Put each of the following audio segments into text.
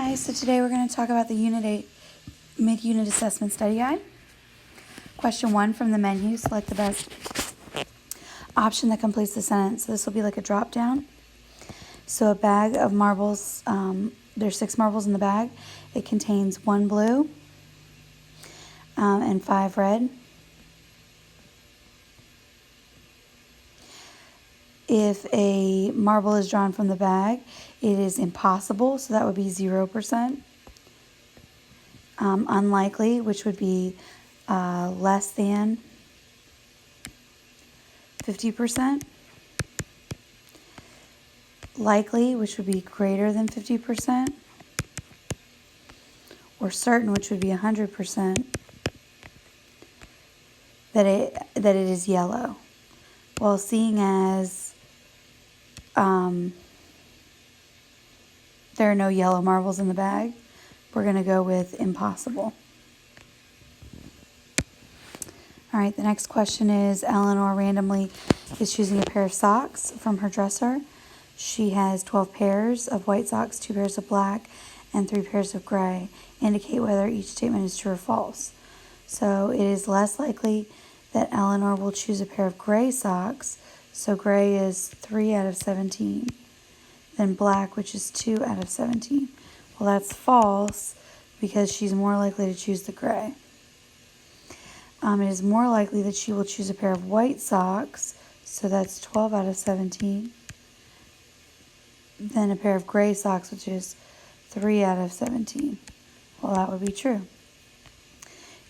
guys, so today we're going to talk about the Unit 8 Mid-Unit Assessment Study Guide. Question 1 from the menu, select the best option that completes the sentence. So this will be like a drop down. So a bag of marbles, there's 6 marbles in the bag. It contains 1 blue and 5 red. If a marble is drawn from the bag, it is impossible, so that would be 0%. Unlikely, which would be less than 50%. Likely, which would be greater than 50%. Or certain, which would be 100%. That it is yellow. Well, seeing as there are no yellow marbles in the bag, we're going to go with impossible. All right, the next question is Eleanor randomly is choosing a pair of socks from her dresser. She has 12 pairs of white socks, 2 pairs of black, and 3 pairs of gray. Indicate whether each statement is true or false. So it is less likely that Eleanor will choose a pair of gray socks. So gray is 3 out of 17. Then black, which is 2 out of 17. Well, that's false because she's more likely to choose the gray. It is more likely that she will choose a pair of white socks, so that's 12 out of 17, than a pair of gray socks, which is 3 out of 17. Well, that would be true.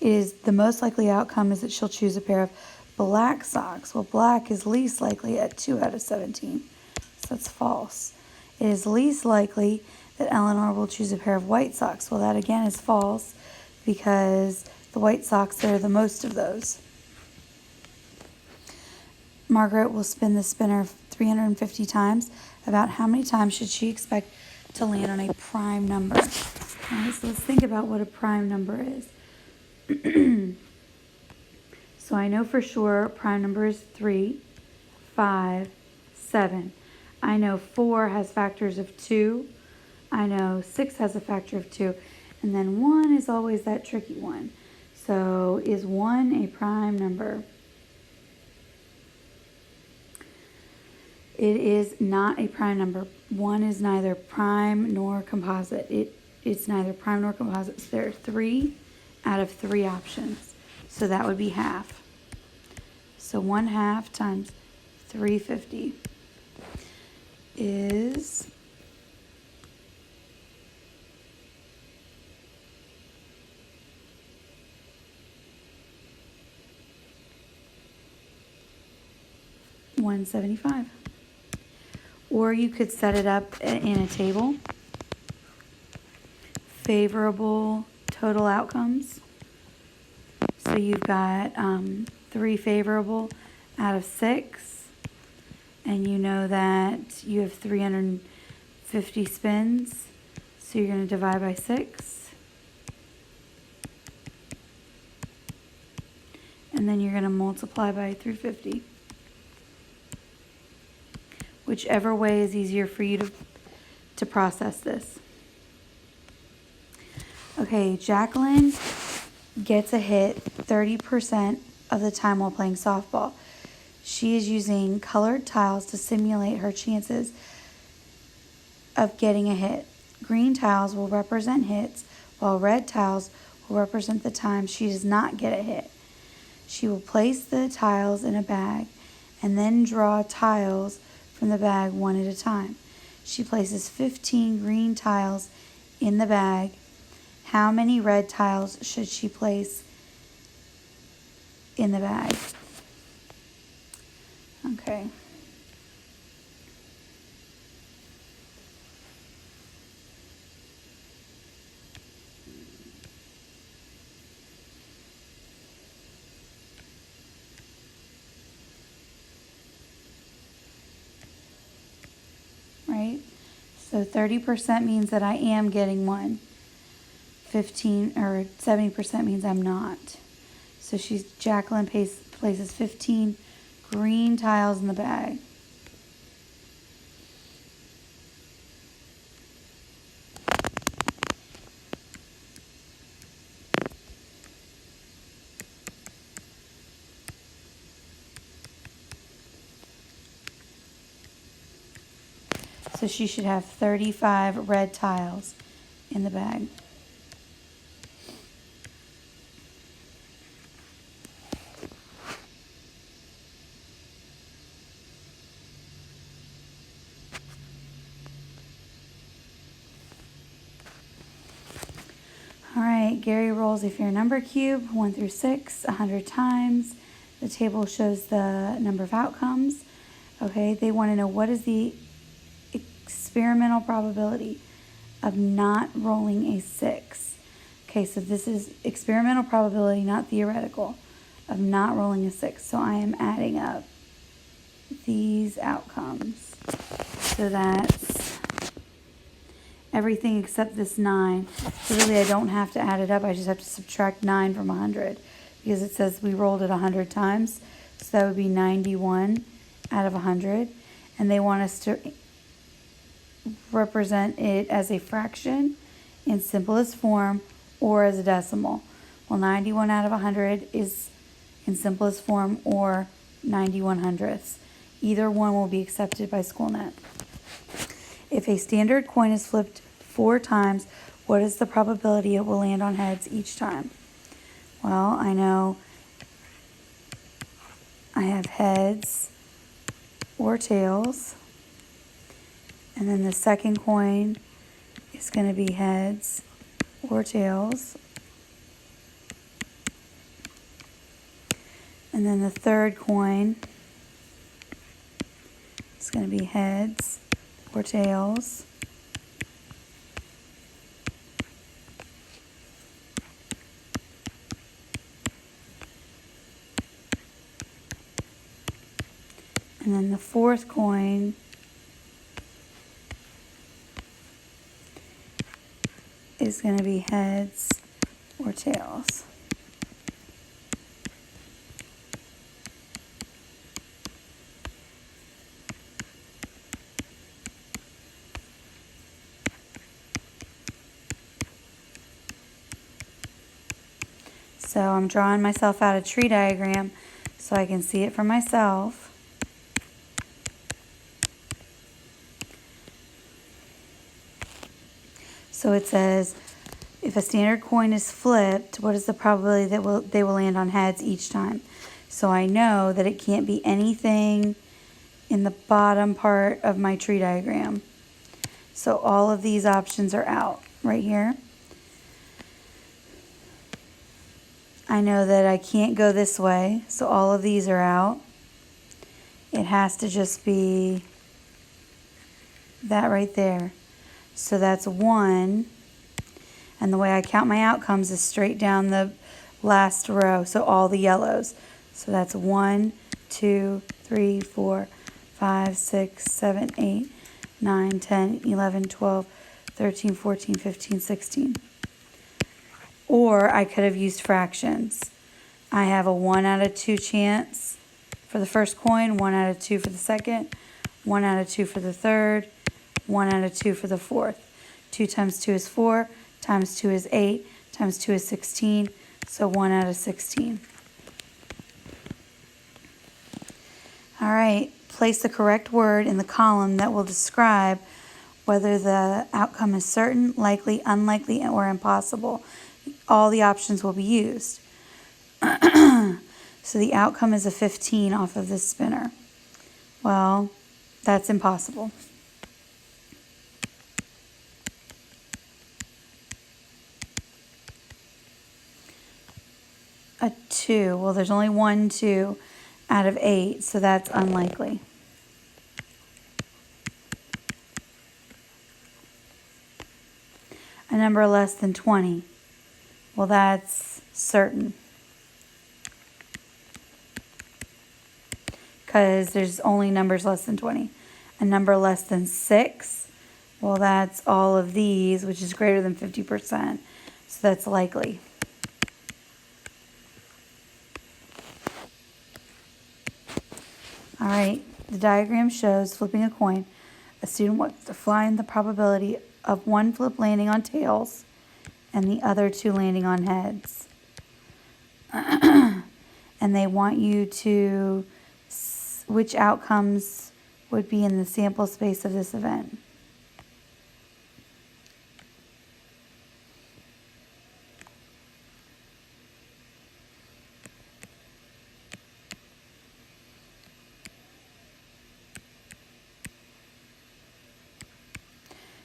It is the most likely outcome is that she'll choose a pair of black socks. Well, black is least likely at 2 out of 17, so that's false. It is least likely that Eleanor will choose a pair of white socks. Well, that again is false because the white socks, there are the most of those. Margaret will spin the spinner 350 times. About how many times should she expect to land on a prime number? All right, so let's think about what a prime number is. So I know for sure prime number is 3, 5, 7. I know 4 has factors of 2. I know 6 has a factor of 2. And then 1 is always that tricky one. So is 1 a prime number? It is not a prime number. 1 is neither prime nor composite. It's neither prime nor composite. So there are 3 out of 3 options. So that would be half. So 1/2 times 350 is 175. Or you could set it up in a table. Favorable total outcomes. So you've got 3 favorable out of 6. And you know that you have 350 spins. So you're going to divide by 6. And then you're going to multiply by 350. Whichever way is easier for you to process this. Okay, Jacqueline gets a hit 30% of the time while playing softball. She is using colored tiles to simulate her chances of getting a hit. Green tiles will represent hits, while red tiles will represent the time she does not get a hit. She will place the tiles in a bag and then draw tiles from the bag one at a time. She places 15 green tiles in the bag. How many red tiles should she place in the bag? Okay. Right? So 30% means that I am getting 1. 15 or 70% means I'm not. So Jacqueline places 15 green tiles in the bag. So she should have 35 red tiles in the bag. All right, Gary rolls a fair number cube, 1 through 6, 100 times. The table shows the number of outcomes. Okay, they want to know what is the experimental probability of not rolling a 6. Okay, so this is experimental probability, not theoretical, of not rolling a 6. So I am adding up these outcomes. So that's everything except this 9. So really I don't have to add it up. I just have to subtract 9 from 100 because it says we rolled it 100 times. So that would be 91 out of 100. And they want us to represent it as a fraction in simplest form or as a decimal. Well, 91 out of 100 is in simplest form or 91 hundredths. Either one will be accepted by SchoolNet. If a standard coin is flipped 4 times, what is the probability it will land on heads each time? Well, I know I have heads or tails. And then the second coin is going to be heads or tails. And then the third coin is going to be heads or tails. And then the fourth coin is going to be heads or tails. So I'm drawing myself out a tree diagram so I can see it for myself. So it says, if a standard coin is flipped, what is the probability that they will land on heads each time? So I know that it can't be anything in the bottom part of my tree diagram. So all of these options are out right here. I know that I can't go this way, so all of these are out. It has to just be that right there. So that's 1. And the way I count my outcomes is straight down the last row, so all the yellows. So that's 1, 2, 3, 4, 5, 6, 7, 8, 9, 10, 11, 12, 13, 14, 15, 16. Or I could have used fractions. I have a 1 out of 2 chance for the first coin, 1 out of 2 for the second, 1 out of 2 for the third, 1 out of 2 for the fourth. 2 times 2 is 4, times 2 is 8, times 2 is 16, so 1 out of 16. All right, place the correct word in the column that will describe whether the outcome is certain, likely, unlikely, or impossible. All the options will be used. So the outcome is a 15 off of this spinner. Well, that's impossible. A 2. Well, there's only 1 2 out of 8, so that's unlikely. A number less than 20. Well, that's certain. Because there's only numbers less than 20. A number less than 6. Well, that's all of these, which is greater than 50%. So that's likely. All right, the diagram shows flipping a coin. A student wants to find the probability of one flip landing on tails and the other 2 landing on heads. And they want you to, which outcomes would be in the sample space of this event.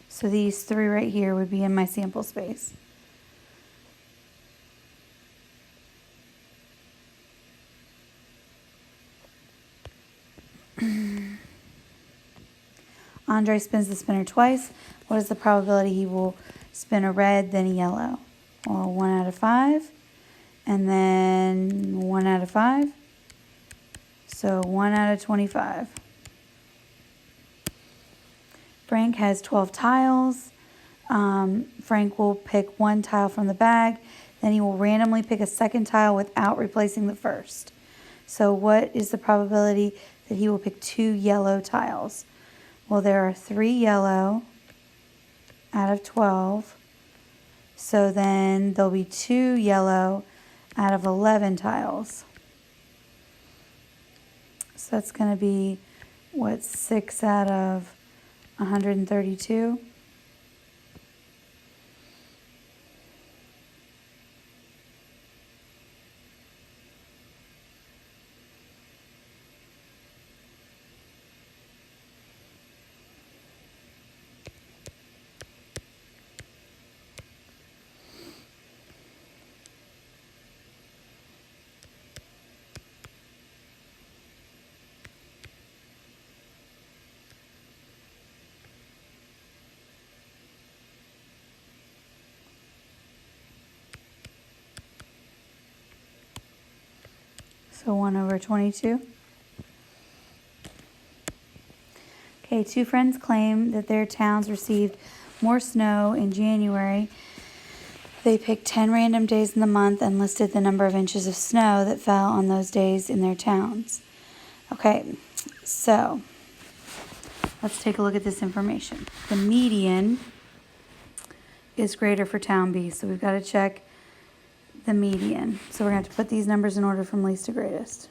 So these three right here would be in my sample space. Andre spins the spinner twice. What is the probability he will spin a red, then a yellow? Well, 1 out of 5, and then 1 out of 5. So 1 out of 25. Frank has 12 tiles. Frank will pick one tile from the bag. Then he will randomly pick a second tile without replacing the first. So what is the probability that he will pick 2 yellow tiles? Well, there are 3 yellow out of 12. So then there'll be 2 yellow out of 11 tiles. So that's going to be, what, 6 out of 132? So 1 over 22. Okay, 2 friends claim that their towns received more snow in January. They picked 10 random days in the month and listed the number of inches of snow that fell on those days in their towns. Okay, so let's take a look at this information. The median is greater for town B, so we've got to check the median. So we're going to have to put these numbers in order from least to greatest.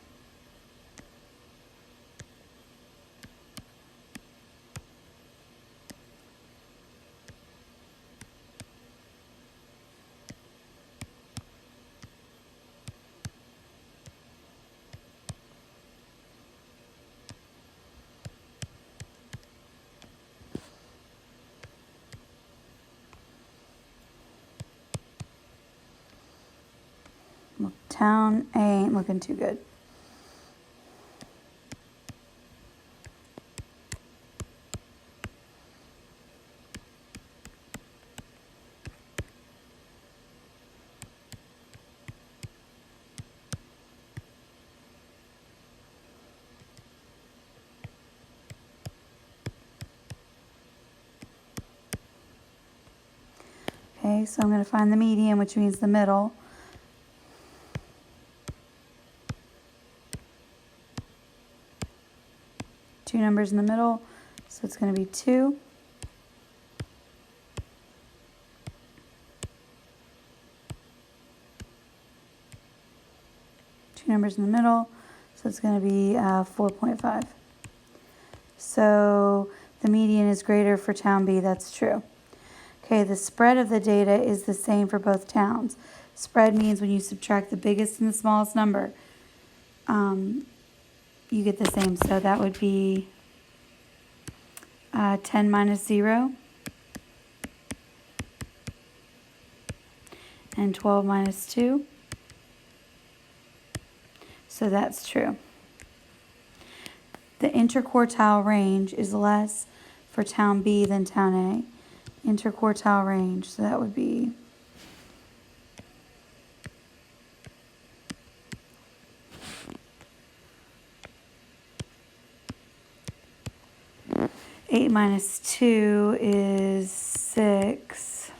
Well, town A ain't looking too good. Okay, so I'm going to find the median, which means the middle. Two numbers in the middle, so it's going to be 2. Two numbers in the middle, so it's going to be 4.5. So the median is greater for town B, that's true. Okay, the spread of the data is the same for both towns. Spread means when you subtract the biggest and the smallest number, you get the same. So that would be 10 minus 0 and 12 minus 2. So that's true. The interquartile range is less for town B than town A. Interquartile range, so that would be 8 minus 2 is 6.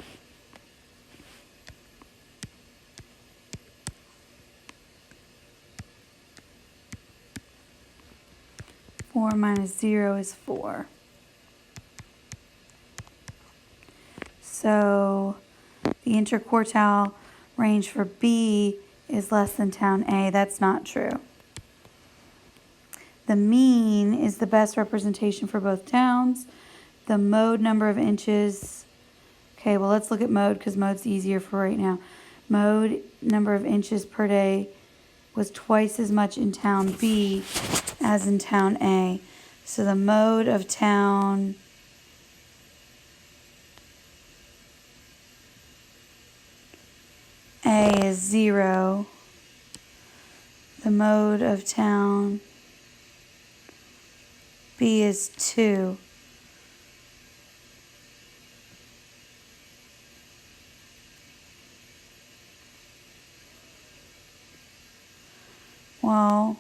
Four minus 0 is 4. So the interquartile range for B is less than town A. That's not true. The mean is the best representation for both towns. The mode number of inches. Okay, well, let's look at mode because mode's easier for right now. Mode number of inches per day was twice as much in town B as in town A. So the mode of town A is 0. The mode of town B is 2. Well,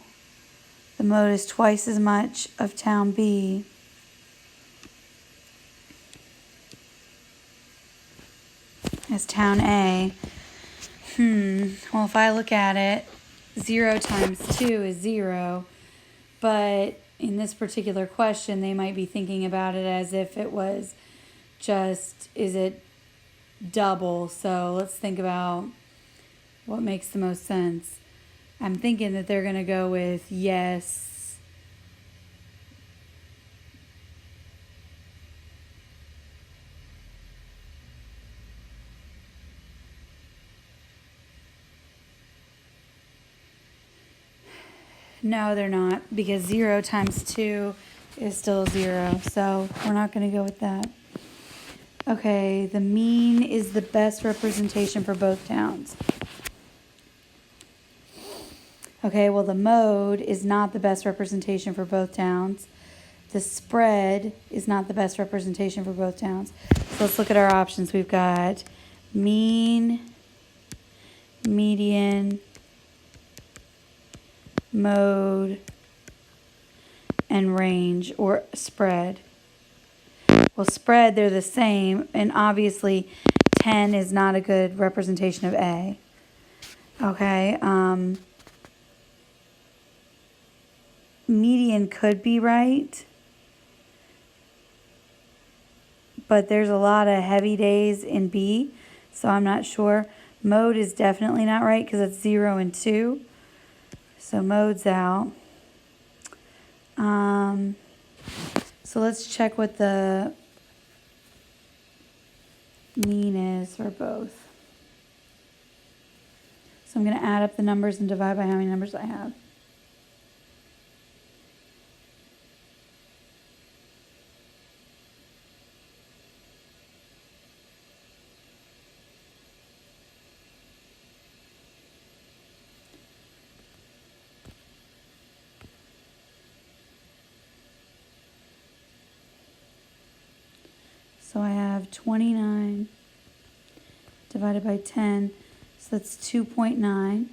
the mode is twice as much of town B. As town A. Well, if I look at it, 0 times 2 is 0. But in this particular question, they might be thinking about it as if it was just, is it double? So let's think about what makes the most sense. I'm thinking that they're going to go with yes. No, they're not, because 0 times 2 is still 0. So we're not going to go with that. Okay, the mean is the best representation for both towns. Okay, well, the mode is not the best representation for both towns. The spread is not the best representation for both towns. So let's look at our options. We've got mean, median, mode, and range, or spread. Well, spread, they're the same, and obviously 10 is not a good representation of A. Okay, median could be right, but there's a lot of heavy days in B, so I'm not sure. Mode is definitely not right because it's 0 and 2, so mode's out. So let's check what the mean is for both. So I'm going to add up the numbers and divide by how many numbers I have. So I have 29 divided by 10, so that's 2.9.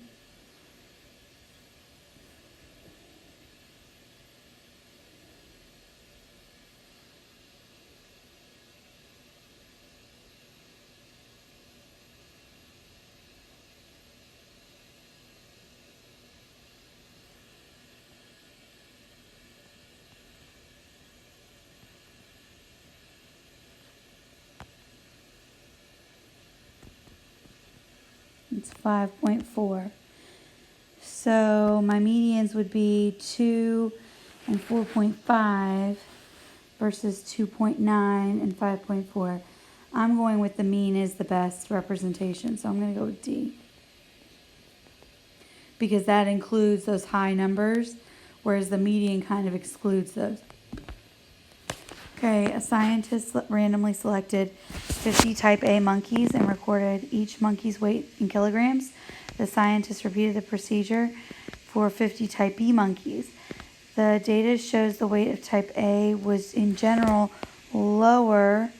It's 5.4. So my medians would be 2 and 4.5 versus 2.9 and 5.4. I'm going with the mean is the best representation, so I'm going to go with D. Because that includes those high numbers, whereas the median kind of excludes those. Okay, a scientist randomly selected 50 type A monkeys and recorded each monkey's weight in kilograms. The scientist repeated the procedure for 50 type B monkeys. The data shows the weight of type A was in general lower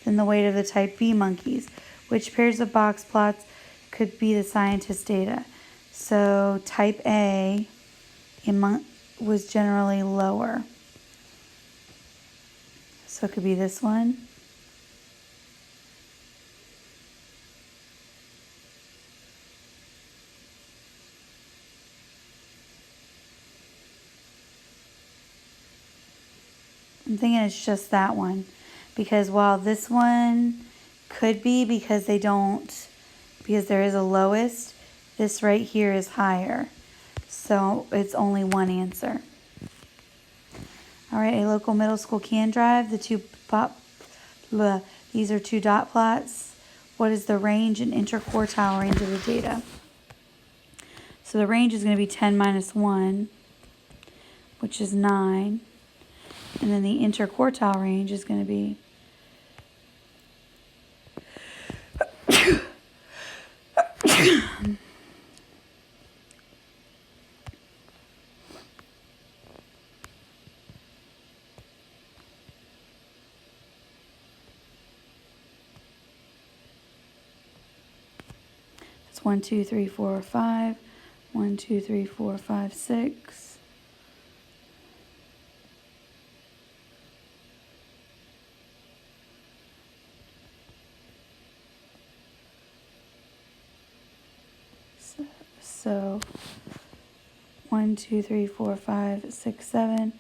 than the weight of the type B monkeys. Which pairs of box plots could be the scientist's data? So type A was generally lower. So it could be this one. I'm thinking it's just that one. Because while this one could be because there is a lowest, this right here is higher. So it's only one answer. All right, a local middle school can drive. These are two dot plots. What is the range and interquartile range of the data? So the range is going to be 10 minus 1, which is 9. And then the interquartile range is going to be it's 1, 2, 3, 4, 5. 1, 2, 3, 4, 5, 6. So 1, 2, 3, 4, 5, 6, 7.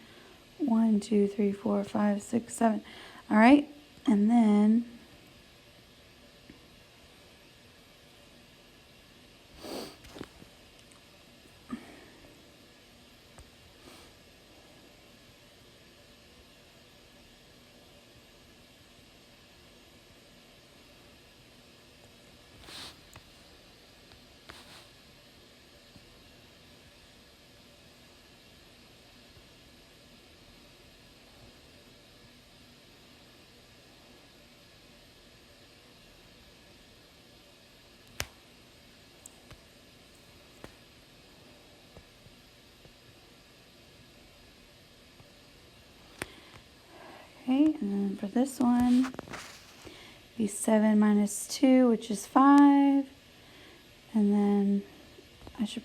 1, 2, 3, 4, 5, 6, 7. All right, and then okay, and then for this one, be 7 minus 2, which is 5. And then I should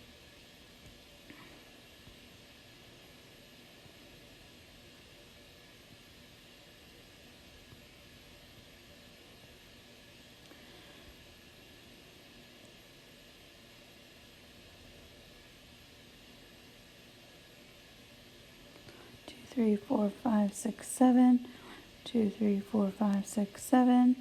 2, 3, 4, 5, 6, 7. 2, 3, 4, 5, 6, 7.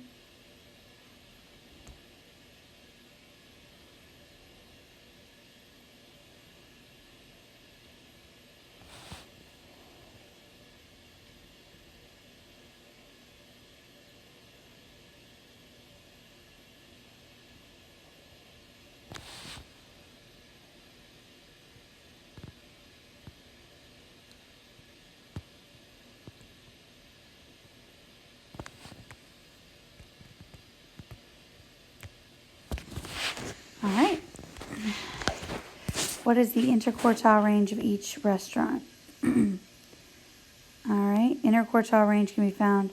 All right. What is the interquartile range of each restaurant? All right, interquartile range can be found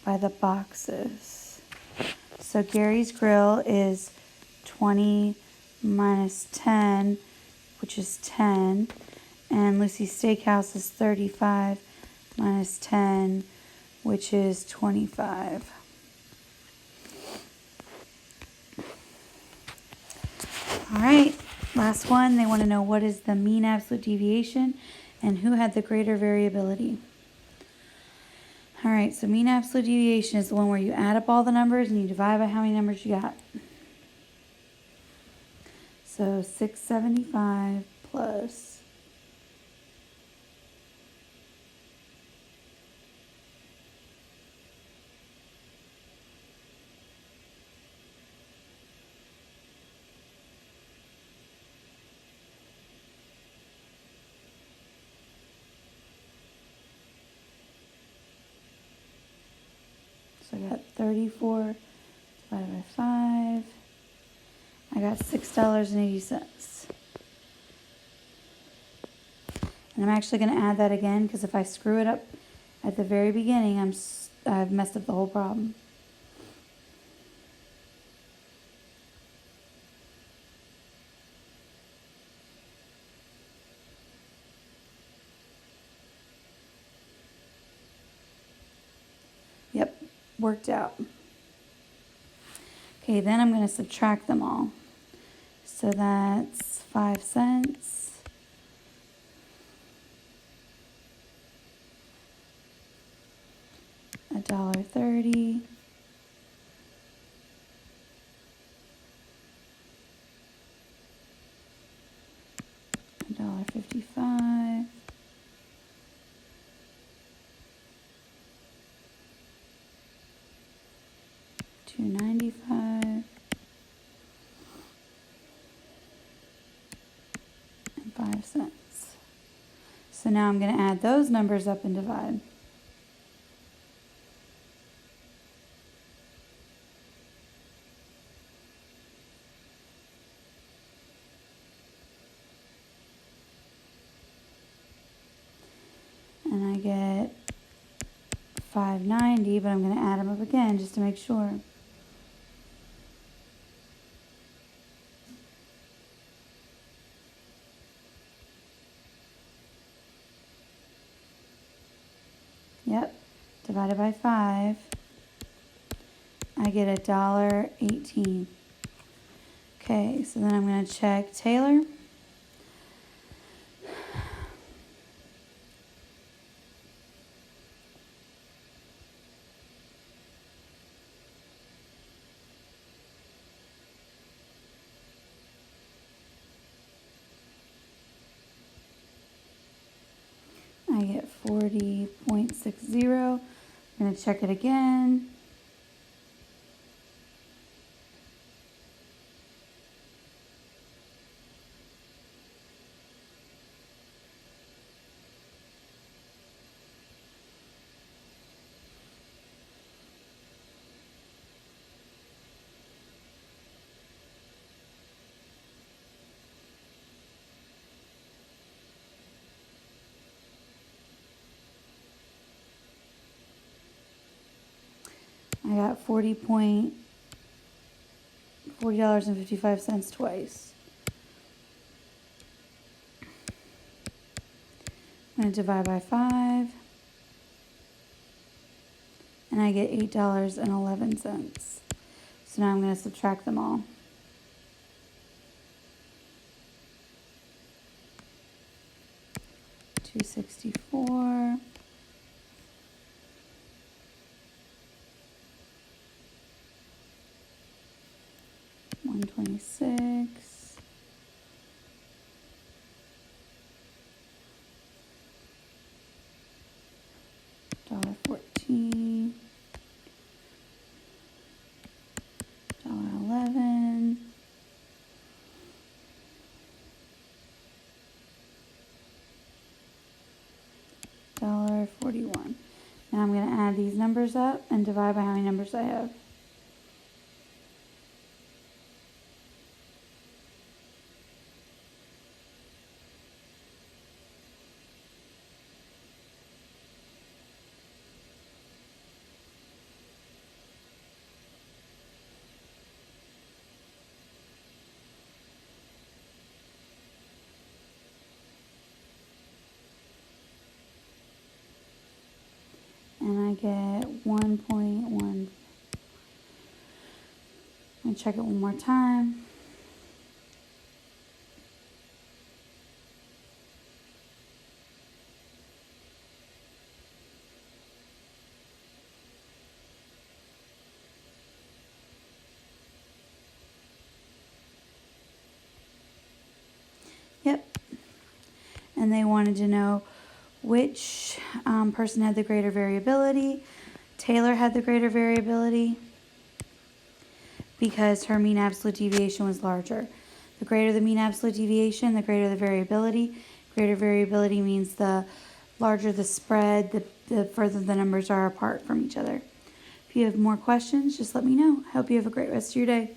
by the boxes. So Gary's Grill is 20 minus 10, which is 10. And Lucy's Steakhouse is 35 minus 10, which is 25. All right, last one. They want to know what is the mean absolute deviation and who had the greater variability. All right, so mean absolute deviation is the one where you add up all the numbers and you divide by how many numbers you got. So 675 plus 34 divided by 5. I got $6.80. And I'm actually going to add that again because if I screw it up at the very beginning, I've messed up the whole problem. Yep, worked out. Okay, then I'm going to subtract them all. So that's 5 cents. $1.30. $1.55. $2.95 and 5 cents. So now I'm going to add those numbers up and divide. And I get $5.90, but I'm going to add them up again just to make sure. Yep, divided by 5, I get $1.18. Okay, so then I'm going to check Taylor. I get 40.60. I'm going to check it again. I got $40.55 twice. I'm going to divide by 5, and I get $8.11. So now I'm going to subtract them all. $2.64. $1.26. $1.14. $1.11. $1.41. Now I'm going to add these numbers up and divide by how many numbers I have. And I get 1.1. I'm going to check it one more time. Yep. And they wanted to know which person had the greater variability. Taylor had the greater variability because her mean absolute deviation was larger. The greater the mean absolute deviation, the greater the variability. Greater variability means the larger the spread, the further the numbers are apart from each other. If you have more questions, just let me know. I hope you have a great rest of your day.